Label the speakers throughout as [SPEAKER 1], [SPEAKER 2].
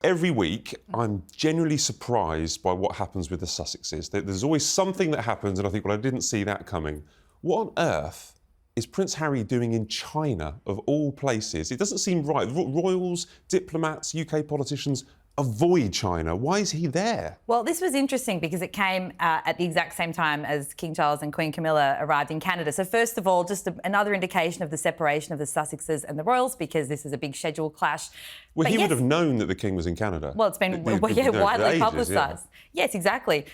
[SPEAKER 1] Every week, I'm genuinely surprised by what happens with the Sussexes. There's always something that happens and I think, well, I didn't see that coming. What on earth is Prince Harry doing in China, of all places? It doesn't seem right. Royals, diplomats, UK politicians avoid China. Why is he there?
[SPEAKER 2] Well, this was interesting because it came at the exact same time as King Charles and Queen Camilla arrived in Canada. So first of all, just another indication of the separation of the Sussexes and the Royals, because this is a big schedule clash.
[SPEAKER 1] Well, he would have known that the King was in Canada.
[SPEAKER 2] Well, it's been widely publicised. Yes, exactly.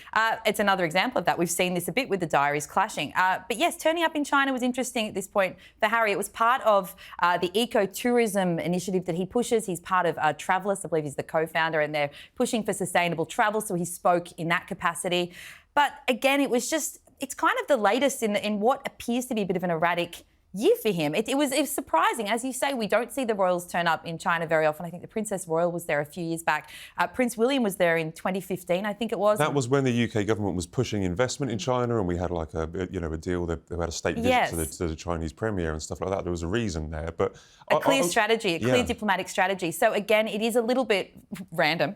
[SPEAKER 2] It's another example of that. We've seen this a bit with the diaries clashing. But yes, turning up in China was interesting at this point for Harry. It was part of the eco-tourism initiative that he pushes. He's part of Travellers. I believe he's the co-founder, and they're pushing for sustainable travel. So he spoke in that capacity. But again, it's kind of the latest in what appears to be a bit of an erratic year for him. It was surprising. As you say, we don't see the royals turn up in China very often. I think the Princess Royal was there a few years back. Prince William was there in 2015, I think it was.
[SPEAKER 1] That was when the UK government was pushing investment in China, and we had like a deal. They had a state visit to the Chinese premier and stuff like that. There was a reason there, but
[SPEAKER 2] a clear strategy, a clear diplomatic strategy. So again, it is a little bit random,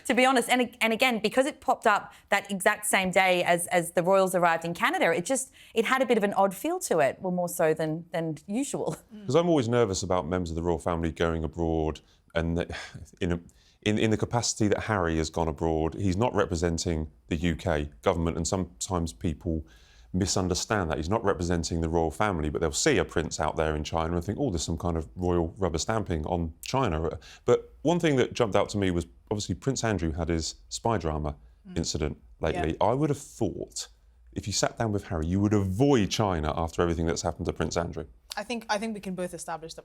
[SPEAKER 2] to be honest. And again, because it popped up that exact same day as the royals arrived in Canada, it had a bit of an odd feel to it. Well, more so than usual.
[SPEAKER 1] Because I'm always nervous about members of the royal family going abroad, and in the capacity that Harry has gone abroad, he's not representing the UK government, and sometimes people misunderstand that. He's not representing the royal family, but they'll see a prince out there in China and think, oh, there's some kind of royal rubber stamping on China. But one thing that jumped out to me was obviously Prince Andrew had his spy drama incident lately. I would have thought if you sat down with Harry, you would avoid China after everything that's happened to Prince Andrew.
[SPEAKER 3] I think we can both establish that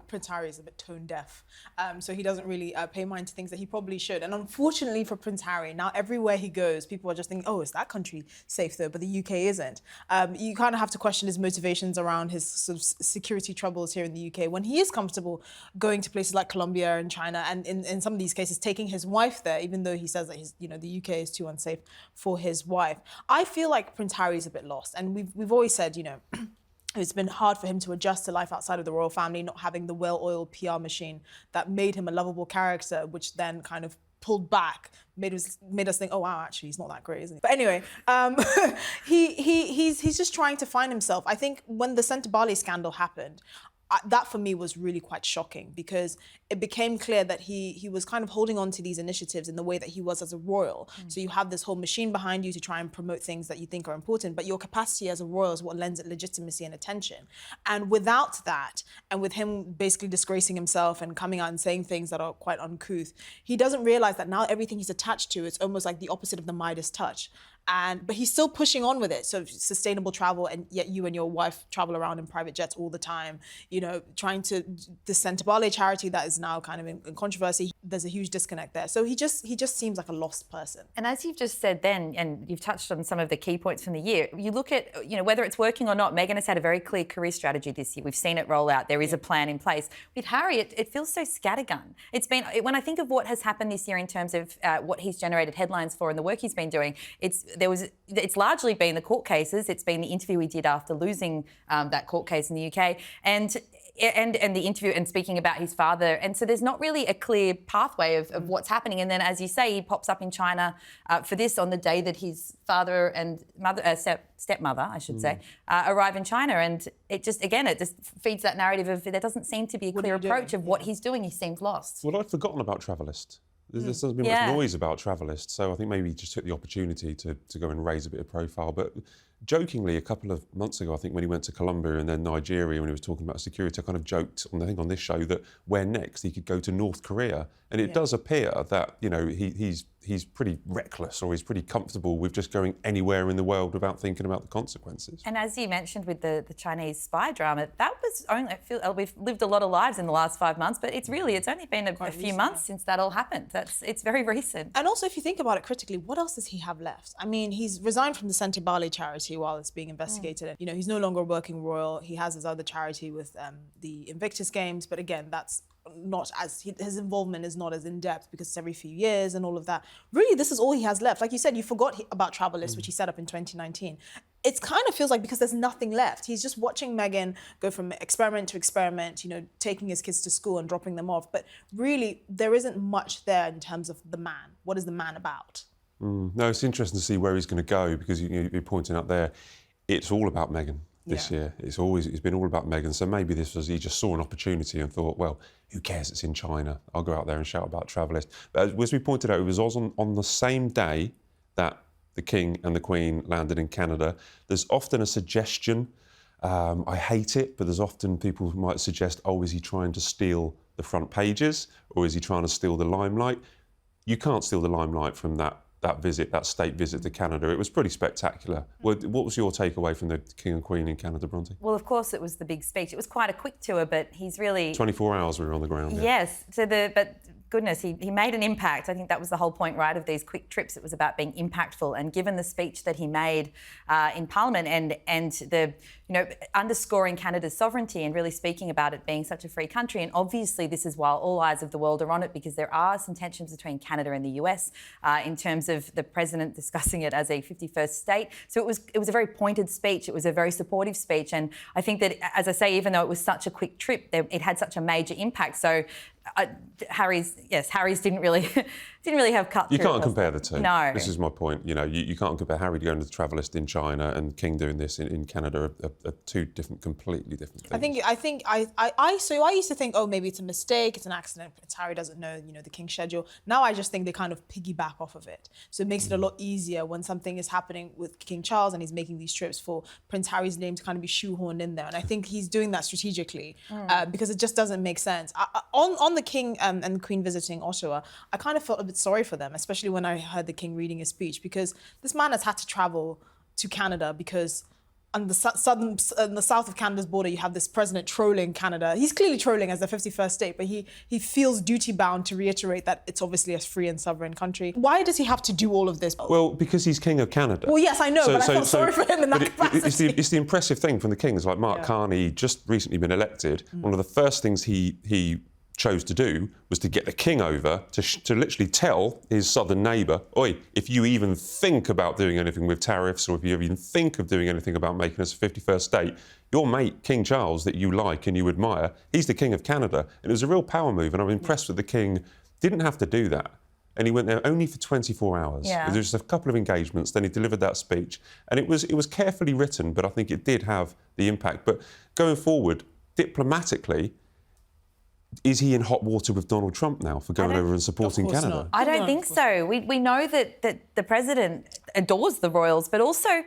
[SPEAKER 3] Prince Harry is a bit tone deaf, so he doesn't really pay mind to things that he probably should. And unfortunately for Prince Harry, now everywhere he goes, people are just thinking, oh, is that country safe though? But the UK isn't. You kind of have to question his motivations around his sort of security troubles here in the UK when he is comfortable going to places like Colombia and China, and in some of these cases taking his wife there, even though he says that the UK is too unsafe for his wife. I feel like Prince Harry is a bit lost, and we've always said, it's been hard for him to adjust to life outside of the royal family, not having the well-oiled PR machine that made him a lovable character, which then kind of pulled back, made us think, oh wow, actually he's not that great, isn't he? But anyway, he's just trying to find himself. I think when the Centre Bali scandal happened, that for me was really quite shocking, because it became clear that he was kind of holding on to these initiatives in the way that he was as a royal. So you have this whole machine behind you to try and promote things that you think are important, but your capacity as a royal is what lends it legitimacy and attention. And without that, and with him basically disgracing himself and coming out and saying things that are quite uncouth, he doesn't realize that now everything he's attached to is almost like the opposite of the Midas touch. But he's still pushing on with it. So sustainable travel, and yet you and your wife travel around in private jets all the time, trying to, the Centre Bali charity that is now kind of in controversy, there's a huge disconnect there. So he just seems like a lost person.
[SPEAKER 2] And as you've just said then, and you've touched on some of the key points from the year, you look at, whether it's working or not, Meghan has had a very clear career strategy this year. We've seen it roll out. There is a plan in place. With Harry, it feels so scattergun. When I think of what has happened this year in terms of what he's generated headlines for and the work he's been doing, it's largely been the court cases. It's been the interview he did after losing that court case in the UK, and the interview and speaking about his father. And so there's not really a clear pathway of what's happening. And then, as you say, he pops up in China for this on the day that his father and stepmother, I should say, arrive in China. And it just feeds that narrative of there doesn't seem to be a clear approach of what he's doing. He seems lost.
[SPEAKER 1] Well, I'd forgotten about Travelist. There hasn't been much noise about Travelist, so I think maybe he just took the opportunity to go and raise a bit of profile. But jokingly, a couple of months ago, I think when he went to Colombia and then Nigeria, when he was talking about security, I kind of joked on this show that where next he could go to North Korea. And it does appear that, he's pretty reckless, or he's pretty comfortable with just going anywhere in the world without thinking about the consequences.
[SPEAKER 2] And as you mentioned with the Chinese spy drama, that was only, we've lived a lot of lives in the last 5 months, but it's only been a few months since that all happened. It's very recent.
[SPEAKER 3] And also, if you think about it critically, what else does he have left? I mean, he's resigned from the Centre Bali charity while it's being investigated. He's no longer a working royal. He has his other charity with the Invictus Games, but again, that's not as his involvement is not as in depth because it's every few years and all of that. Really, this is all he has left. Like you said, you forgot about Travelist, which he set up in 2019. it kind of feels like because there's nothing left, he's just watching Meghan go from experiment to experiment, you know, taking his kids to school and dropping them off. But really, there isn't much there in terms of the man. What is the man about?
[SPEAKER 1] No, it's interesting to see where he's going to go, because you're pointing out there, it's all about Meghan this year. It's been all about Meghan. So maybe he just saw an opportunity and thought, well, who cares? It's in China. I'll go out there and shout about Travelist. But as we pointed out, it was on the same day that the King and the Queen landed in Canada. There's often a suggestion, I hate it, but there's often people who might suggest, oh, is he trying to steal the front pages, or is he trying to steal the limelight? You can't steal the limelight from that state visit to Canada. It was pretty spectacular. What was your takeaway from the King and Queen in Canada, Bronte?
[SPEAKER 2] Well, of course, it was the big speech. It was quite a quick tour, but he's really...
[SPEAKER 1] 24 hours we were on the ground.
[SPEAKER 2] Yes. But goodness, he made an impact. I think that was the whole point, right, of these quick trips. It was about being impactful. And given the speech that he made in Parliament and the, you know, underscoring Canada's sovereignty and really speaking about it being such a free country, and obviously this is while all eyes of the world are on it, because there are some tensions between Canada and the US in terms of the president discussing it as a 51st state. So it was a very pointed speech. It was a very supportive speech. And I think that, as I say, even though it was such a quick trip, it had such a major impact. So Harry's didn't really have cut through.
[SPEAKER 1] You can't compare the two.
[SPEAKER 2] No.
[SPEAKER 1] This is my point. You know, you can't compare Harry going to the Travelist in China and King doing this in Canada are two completely different things.
[SPEAKER 3] I used to think, oh, maybe it's a mistake, it's an accident. Prince Harry doesn't know, you know, the King's schedule. Now I just think they kind of piggyback off of it. So it makes it a lot easier when something is happening with King Charles and he's making these trips for Prince Harry's name to kind of be shoehorned in there. And I think he's doing that strategically because it just doesn't make sense. On the King and the Queen visiting Ottawa, I kind of felt a bit sorry for them, especially when I heard the King reading his speech, because this man has had to travel to Canada because on the south of Canada's border, you have this president trolling Canada. He's clearly trolling as the 51st state, but he feels duty-bound to reiterate that it's obviously a free and sovereign country. Why does he have to do all of this?
[SPEAKER 1] Well, because he's King of Canada.
[SPEAKER 3] Well, yes, I know, but I felt sorry for him in that capacity.
[SPEAKER 1] It's the impressive thing from the Kings, like Mark Carney, just recently been elected. One of the first things he chose to do was to get the King over to literally tell his southern neighbour, oi, if you even think about doing anything with tariffs, or if you even think of doing anything about making us a 51st state, your mate, King Charles, that you like and you admire, he's the King of Canada. And it was a real power move, and I'm impressed that the King didn't have to do that. And he went there only for 24 hours.
[SPEAKER 2] Yeah.
[SPEAKER 1] There was just a couple of engagements, then he delivered that speech. And it was carefully written, but I think it did have the impact. But going forward, diplomatically, is he in hot water with Donald Trump now for going over and supporting Canada?
[SPEAKER 3] Not.
[SPEAKER 2] I don't think so. We know that the president adores the royals, but also,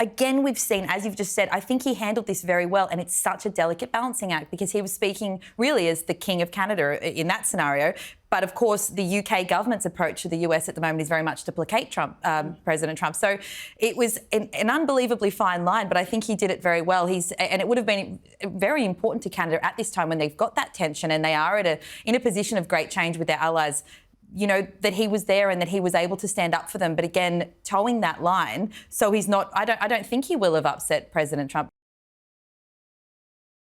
[SPEAKER 2] again, we've seen, as you've just said, I think he handled this very well, and it's such a delicate balancing act because he was speaking really as the King of Canada in that scenario. But of course, the UK government's approach to the US at the moment is very much to placate Trump, President Trump. So it was an unbelievably fine line, but I think he did it very well. And it would have been very important to Canada at this time when they've got that tension and they are in a position of great change with their allies, you know, that he was there and that he was able to stand up for them. But again, towing that line, so he's not, I don't think he will have upset President Trump.